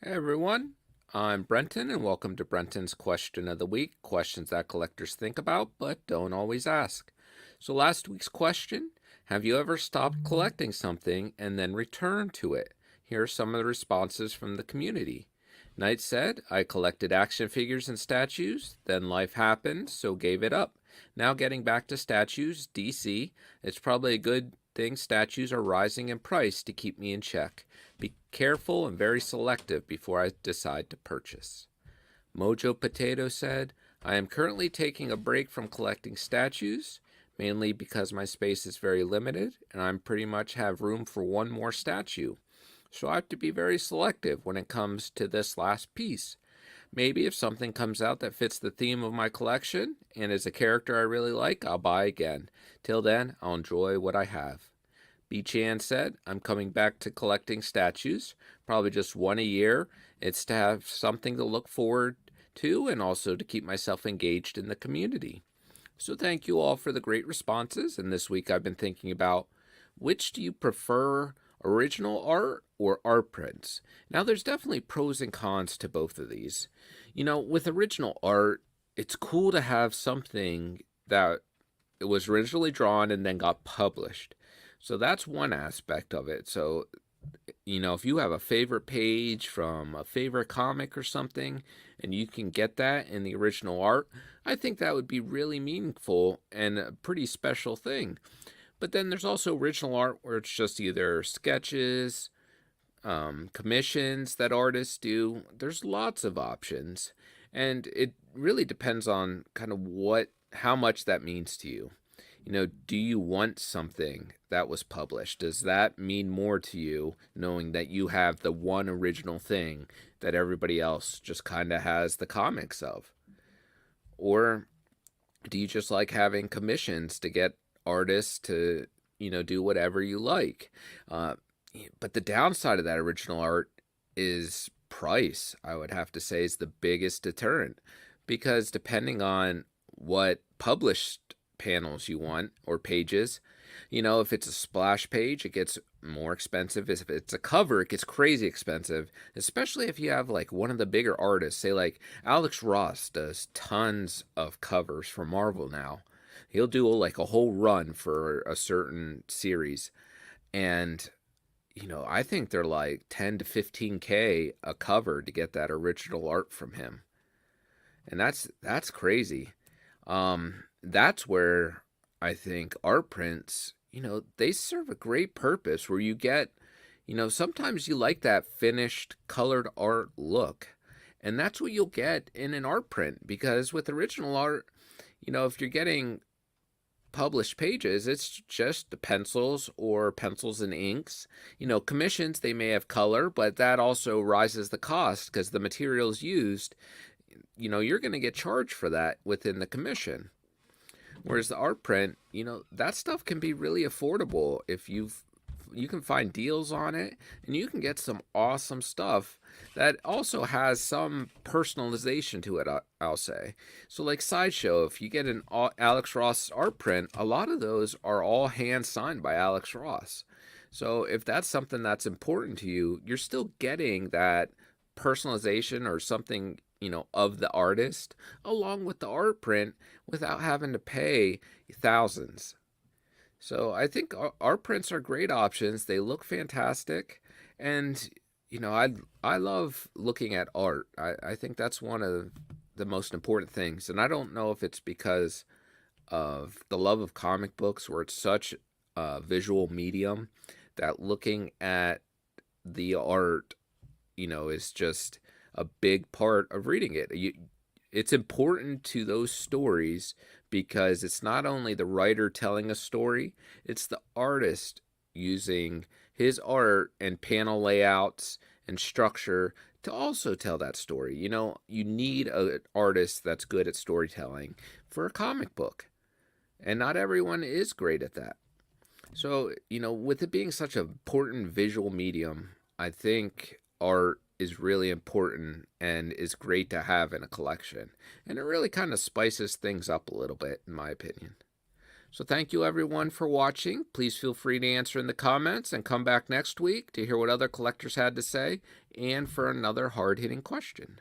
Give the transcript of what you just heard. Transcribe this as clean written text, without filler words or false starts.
Hey everyone, I'm Brenton, and welcome to Brenton's Question of the Week, questions that collectors think about but don't always ask. So, last week's question: have you ever stopped collecting something and then returned to it? Here are some of the responses from the community. Knight said, I collected action figures and statues, then life happened, so gave it up. Now getting back to statues, DC, it's probably a good thing statues are rising in price to keep me in check. Be careful and very selective before I decide to purchase. Mojo Potato said, I am currently taking a break from collecting statues, mainly because my space is very limited and I pretty much have room for one more statue. So I have to be very selective when it comes to this last piece. Maybe if something comes out that fits the theme of my collection and is a character I really like, I'll buy again. Till then, I'll enjoy what I have. B. Chan said, I'm coming back to collecting statues, probably just one a year. It's to have something to look forward to and also to keep myself engaged in the community. So thank you all for the great responses. And this week I've been thinking about, which do you prefer, original art or art prints? Now there's definitely pros and cons to both of these. With original art, it's cool to have something that it was originally drawn and then got published. So that's one aspect of it. So, if you have a favorite page from a favorite comic or something, and you can get that in the original art, I think that would be really meaningful and a pretty special thing. But then there's also original art where it's just either sketches, commissions that artists do. There's lots of options, and it really depends on kind of how much that means to you. Do you want something that was published? Does that mean more to you knowing that you have the one original thing that everybody else just kind of has the comics of? Or do you just like having commissions to get artists to, do whatever you like? Uh, but the downside of that original art is price, I would have to say, is the biggest deterrent. Because depending on what published panels you want or pages, if it's a splash page, it gets more expensive. If it's a cover, it gets crazy expensive, especially if you have like one of the bigger artists, say like Alex Ross does tons of covers for Marvel now. He'll do like a whole run for a certain series, and I think they're like 10 to 15K a cover to get that original art from him. And that's crazy. That's where I think art prints, they serve a great purpose where you get, sometimes you like that finished colored art look. And that's what you'll get in an art print, because with original art, if you're getting published pages, it's just the pencils or pencils and inks. Commissions, they may have color, but that also rises the cost because the materials used, you're going to get charged for that within the commission. Whereas the art print, that stuff can be really affordable if you can find deals on it, and you can get some awesome stuff that also has some personalization to it, I'll say. So like Sideshow, if you get an Alex Ross art print, a lot of those are all hand signed by Alex Ross. So if that's something that's important to you, you're still getting that personalization or something, of the artist along with the art print without having to pay thousands. So I think art prints are great options. They look fantastic, and I love looking at art. I think that's one of the most important things, and I don't know if it's because of the love of comic books, where it's such a visual medium that looking at the art, is just a big part of reading it. It's important to those stories because it's not only the writer telling a story, it's the artist using his art and panel layouts and structure to also tell that story. You need an artist that's good at storytelling for a comic book, and not everyone is great at that. So, with it being such an important visual medium, I think art is really important and is great to have in a collection. And it really kind of spices things up a little bit, in my opinion. So thank you everyone for watching. Please feel free to answer in the comments and come back next week to hear what other collectors had to say and for another hard-hitting question.